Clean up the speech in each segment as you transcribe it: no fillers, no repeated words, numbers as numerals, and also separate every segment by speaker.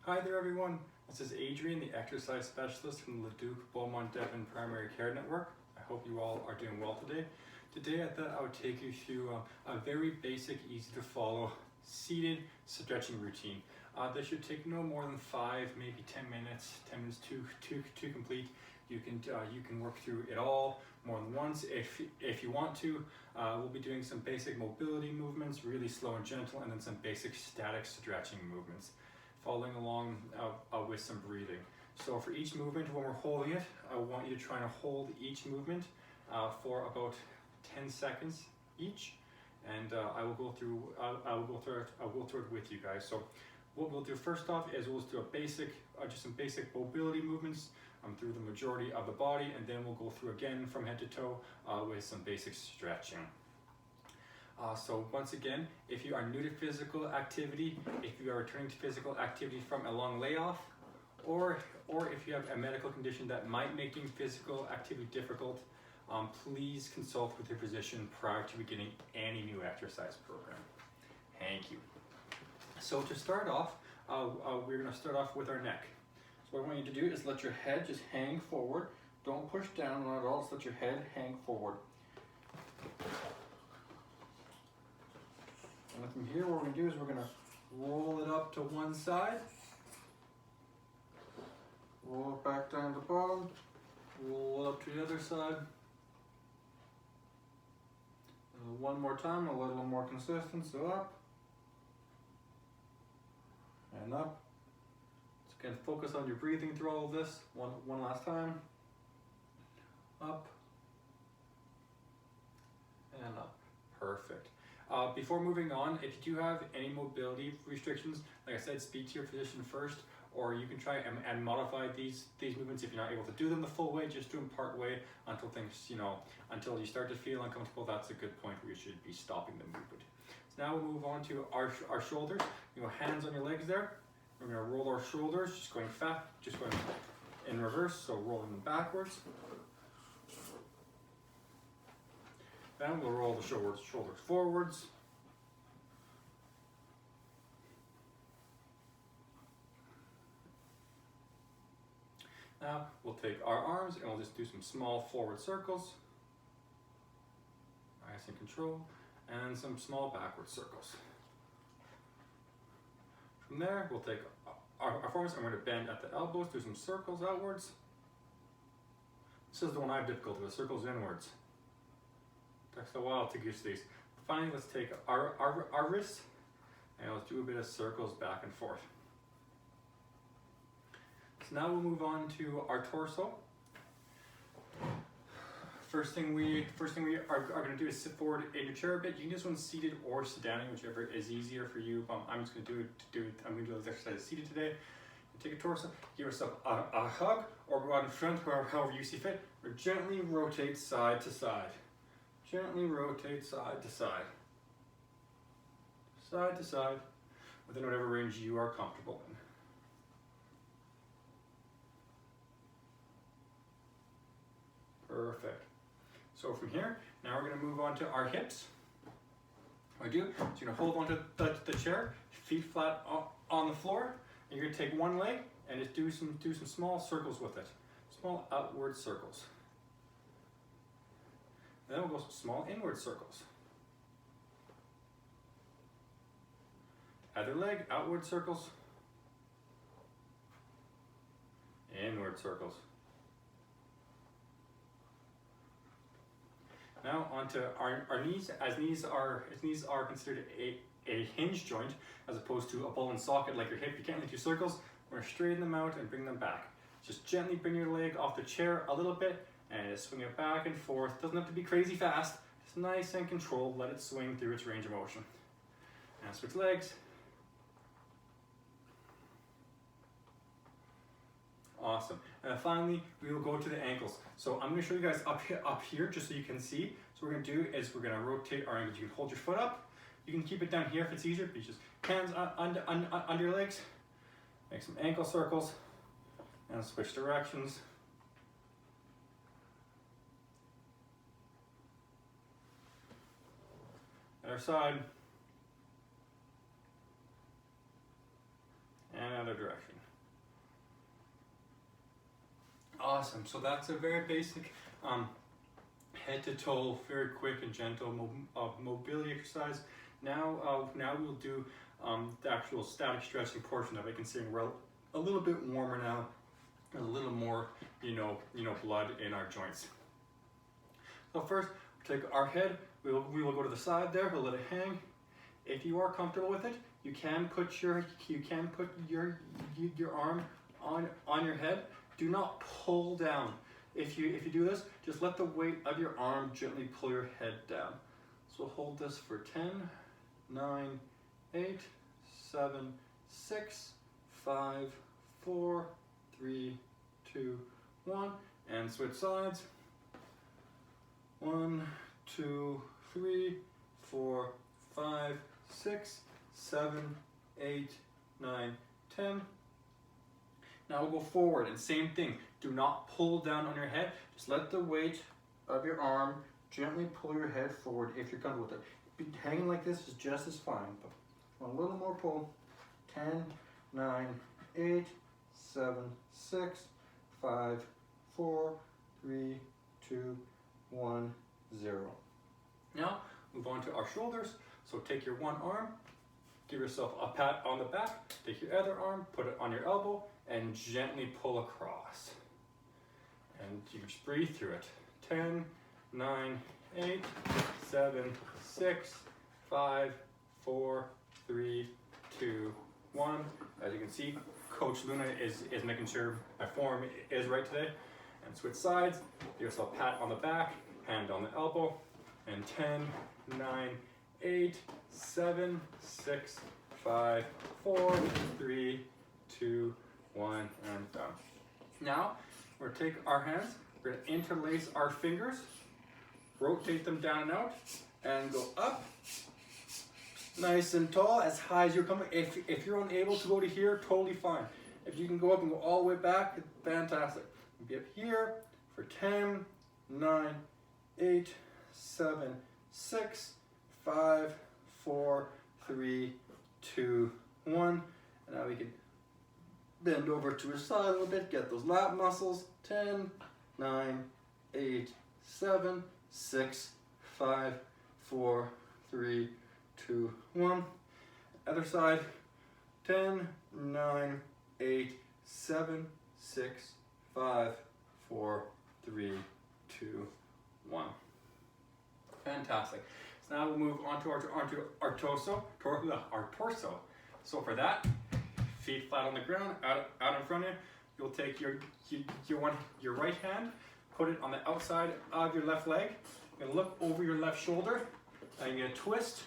Speaker 1: Hi there everyone, this is Adrien, the exercise specialist from Leduc Beaumont Devon Primary Care Network. I hope you all are doing well today. Today I thought I would take you through a very basic, easy to follow seated stretching routine. This should take no more than 5, maybe 10 minutes, to complete. You can work through it all more than once if you want to. We'll be doing some basic mobility movements, really slow and gentle, and then some basic static stretching movements, following along with some breathing. So for each movement, when we're holding it, I want you to try and hold each movement for about 10 seconds each, and I will go through it with you guys. So what we'll do first off is we'll just do just some basic mobility movements through the majority of the body, and then we'll go through again from head to toe with some basic stretching. So once again, if you are new to physical activity, if you are returning to physical activity from a long layoff, or if you have a medical condition that might make doing physical activity difficult, please consult with your physician prior to beginning any new exercise program. Thank you. So to start off, we're going to start off with our neck. So what I want you to do is let your head just hang forward. Don't push down at all, just let your head hang forward. And from here, what we're going to do is we're going to roll it up to one side, roll it back down to the bottom, roll it up to the other side. And one more time, a little more consistent, so up and up. So again, focus on your breathing through all of this. One last time, up and up. Perfect. Before moving on, if you do have any mobility restrictions, like I said, speak to your physician first, or you can try and modify these movements. If you're not able to do them the full way, just do them part way until things, until you start to feel uncomfortable. That's a good point where you should be stopping the movement. So now we'll move on to our shoulders. Hands on your legs there. We're going to roll our shoulders, just going in reverse, so rolling them backwards. Then we'll roll the shoulders forwards. Now we'll take our arms and we'll just do some small forward circles. Nice and control, and some small backward circles. From there, we'll take our forearms and we're going to bend at the elbows, do some circles outwards. This is the one I have difficulty with, circles inwards. Takes a while to get used to these. Finally, let's take our wrists and let's do a bit of circles back and forth. So now we'll move on to our torso. First thing we are going to do is sit forward in your chair a bit. You can do this one seated or standing, whichever is easier for you. I'm just going to I'm going to do this exercise seated today. Take a torso, give yourself a hug, or go out in front, however you see fit, or gently rotate side to side. Gently rotate side to side. Side to side, within whatever range you are comfortable in. Perfect. So from here, now we're going to move on to our hips. What you do is you're going to hold onto the chair, feet flat on the floor, and you're going to take one leg and just do some small circles with it. Small outward circles. And then we'll go some small inward circles. Other leg, outward circles. Inward circles. Now onto our knees, as knees are considered a hinge joint as opposed to a ball and socket like your hip. You can't really do circles. We're going to straighten them out and bring them back. Just gently bring your leg off the chair a little bit and just swing it back and forth. Doesn't have to be crazy fast. Just nice and controlled. Let it swing through its range of motion. And switch legs. Awesome. And then finally, we will go to the ankles. So I'm going to show you guys up here just so you can see. So what we're going to do is we're going to rotate our ankles. You can hold your foot up. You can keep it down here if it's easier. But just hands under your legs. Make some ankle circles and switch directions. Other side. And other other direction. Awesome, so that's a very basic head to toe, very quick and gentle mobility exercise. Now we'll do the actual static stretching portion of it, considering we're a little bit warmer now, a little more, blood in our joints. So first, we'll take our head, we will go to the side there, we'll let it hang. If you are comfortable with it, you can put your arm on your head. Do not pull down. If you do this, just let the weight of your arm gently pull your head down. So hold this for 10, 9, 8, 7, 6, 5, 4, 3, 2, 1, and switch sides. 1, 2, 3, 4, 5, 6, 7, 8, 9, 10. Now we'll go forward and same thing. Do not pull down on your head. Just let the weight of your arm gently pull your head forward if you're comfortable with it. Hanging like this is just as fine, but a little more pull. 10, 9, 8, 7, 6, 5, 4, 3, 2, 1, 0. Now move on to our shoulders. So take your one arm, give yourself a pat on the back, take your other arm, put it on your elbow, and gently pull across. And you just breathe through it. 10, 9, 8, 7, 6, 5, 4, 3, 2, 1. As you can see, Coach Luna is making sure my form is right today. And switch sides, give yourself a pat on the back, hand on the elbow, and 10, 9, 8, 7, 6, 5, 4, 3, 2, 1, and done. Now, we're going to take our hands, we're going to interlace our fingers, rotate them down and out, and go up, nice and tall, as high as you're coming. If you're unable to go to here, totally fine. If you can go up and go all the way back, fantastic. Be up here for 10, 9, 8, 7, 6, 5, 4, 3, 2, 1. And now we can bend over to his side a little bit, get those lat muscles. 10, 9, 8, 7, 6, 5, 4, 3, 2, 1. Other side. 10, 9, 8, 7, 6, 5, 4, 3, 2, 1. Fantastic. So now we'll move on to our torso. So for that, feet flat on the ground, out in front of you. You'll take your right hand, put it on the outside of your left leg. You're gonna look over your left shoulder, and you're gonna twist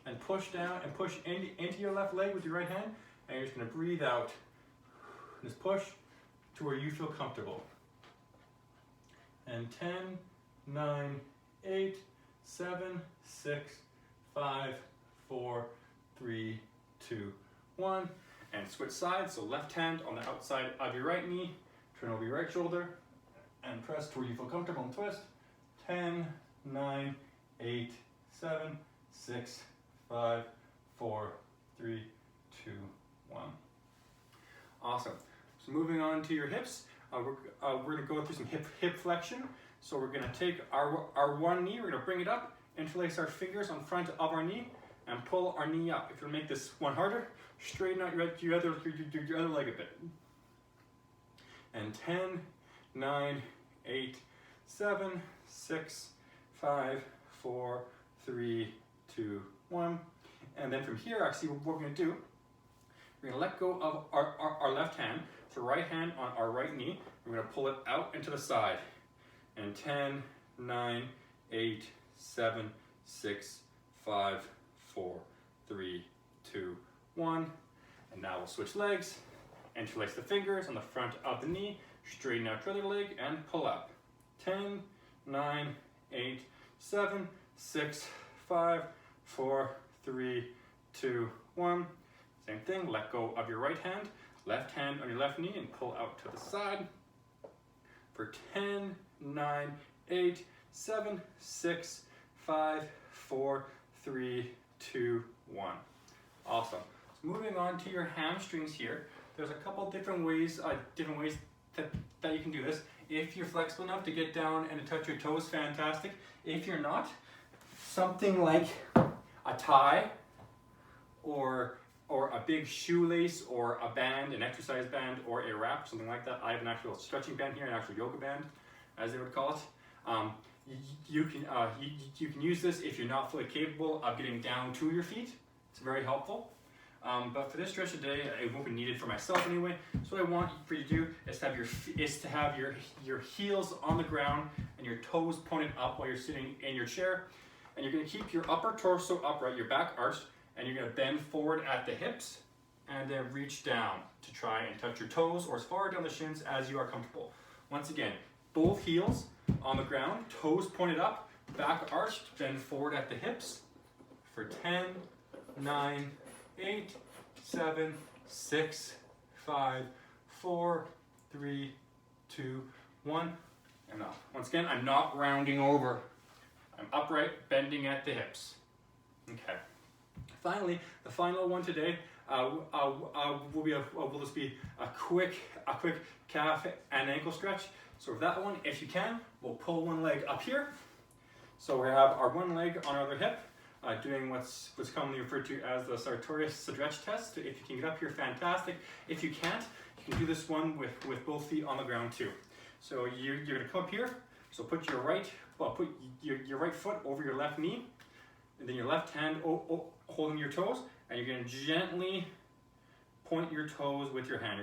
Speaker 1: and push down and push into your left leg with your right hand, and you're just gonna breathe out. Just push to where you feel comfortable. And 10, 9, 8, 7, 6, 5, 4, 3, 2, 1. And switch sides, so left hand on the outside of your right knee, turn over your right shoulder, and press to where you feel comfortable and twist. 10, 9, 8, 7, 6, 5, 4, 3, 2, 1. Awesome. So moving on to your hips, we're going to go through some hip flexion. So we're going to take our one knee, we're going to bring it up, interlace our fingers on front of our knee, and pull our knee up. If you make this one harder, straighten out your other leg a bit. And 10, 9, 8, 7, 6, 5, 4, 3, 2, 1. And then from here, actually, what we're going to do, we're going to let go of our left hand, so right hand on our right knee. We're going to pull it out into the side. And 10, 9, 8, 7, 6, 5, 4, 3, 2, 1. And now we'll switch legs, interlace the fingers on the front of the knee, straighten out your other leg, and pull up. 10, 9, 8, 7, 6, 5, 4, 3, 2, 1. Same thing, let go of your right hand, left hand on your left knee, and pull out to the side. For 10, 9, 8, 7, 6, 5, 4, 3, 2, 1. Awesome. So moving on to your hamstrings here. there's a couple different ways that you can do this. If you're flexible enough to get down and to touch your toes, fantastic. If you're not, something like a tie or a big shoelace or a band, an exercise band or a wrap, something like that. I have an actual stretching band here, an actual yoga band, as they would call it. You can use this if you're not fully capable of getting down to your feet. It's very helpful. But for this stretch today, it won't be needed for myself anyway. So what I want for you to do is to have your heels on the ground and your toes pointed up while you're sitting in your chair. And you're going to keep your upper torso upright, your back arched, and you're going to bend forward at the hips and then reach down to try and touch your toes or as far down the shins as you are comfortable. Once again, both heels on the ground, toes pointed up, back arched, bend forward at the hips for 10, 9, 8, 7, 6, 5, 4, 3, 2, 1, and off. Once again, I'm not rounding over. I'm upright, bending at the hips. Okay. Finally, the final one today will just be a quick calf and ankle stretch. So for that one, if you can, we'll pull one leg up here. So we have our one leg on our other hip, doing what's commonly referred to as the sartorius stretch test. So if you can get up here, fantastic. If you can't, you can do this one with both feet on the ground too. So you're gonna come up here. So put your right foot over your left knee, and then your left hand holding your toes, and you're gonna gently point your toes with your hand.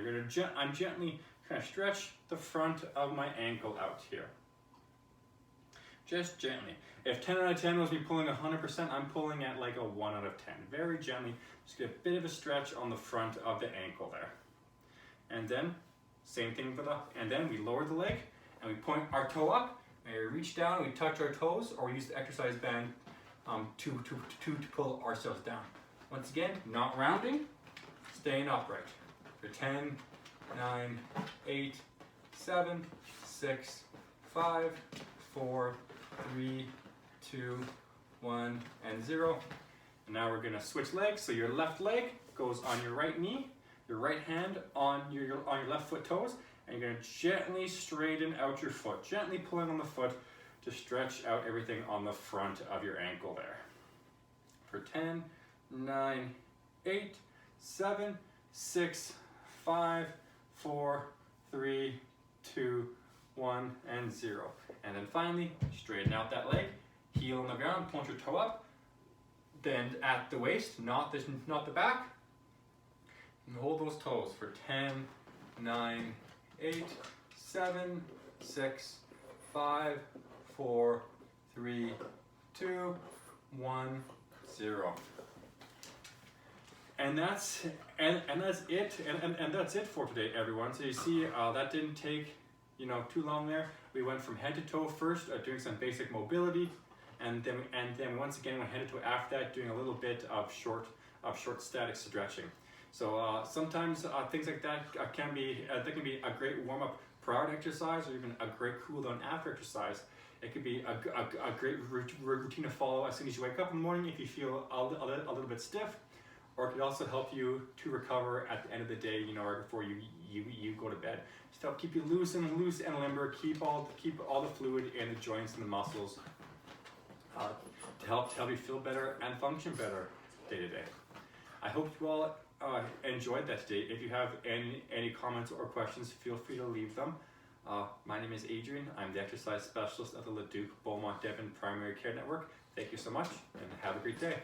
Speaker 1: I'm gently kind of stretch the front of my ankle out here. Just gently. If 10 out of 10 was me pulling 100%, I'm pulling at like a 1 out of 10. Very gently, just get a bit of a stretch on the front of the ankle there. And then, same thing and then we lower the leg, and we point our toe up, and we reach down, we touch our toes, or we use the exercise band to pull ourselves down. Once again, not rounding, staying upright. For 10, 9, 8, 7, 6, 5, 4, 3, 2, 1, and 0. And now we're gonna switch legs. So your left leg goes on your right knee, your right hand on your left foot toes, and you're gonna gently straighten out your foot, gently pulling on the foot to stretch out everything on the front of your ankle there. For 10, 9, 8, 7, 6, 5, 4, 3, 2, 1, and 0. And then finally, straighten out that leg, heel on the ground, point your toe up, bend at the waist, not the back, and hold those toes for 10, 9, 8, 7, 6, 5, 4, 3, 2, 1, 0. And that's it. And that's it for today, everyone. So you see, that didn't take too long there. We went from head to toe first, doing some basic mobility, and then once again went head to toe after that, doing a little bit of short static stretching. So sometimes things like that can be a great warm up prior to exercise, or even a great cool down after exercise. It could be a great routine to follow as soon as you wake up in the morning if you feel a little bit stiff, or it could also help you to recover at the end of the day, right before you go to bed. Just help keep you loose and limber, keep all the fluid in the joints and the muscles, to help you feel better and function better day to day. I hope you all enjoyed that today. If you have any comments or questions, feel free to leave them. My name is Adrien. I'm the exercise specialist at the Leduc Beaumont Devon Primary Care Network. Thank you so much, and have a great day.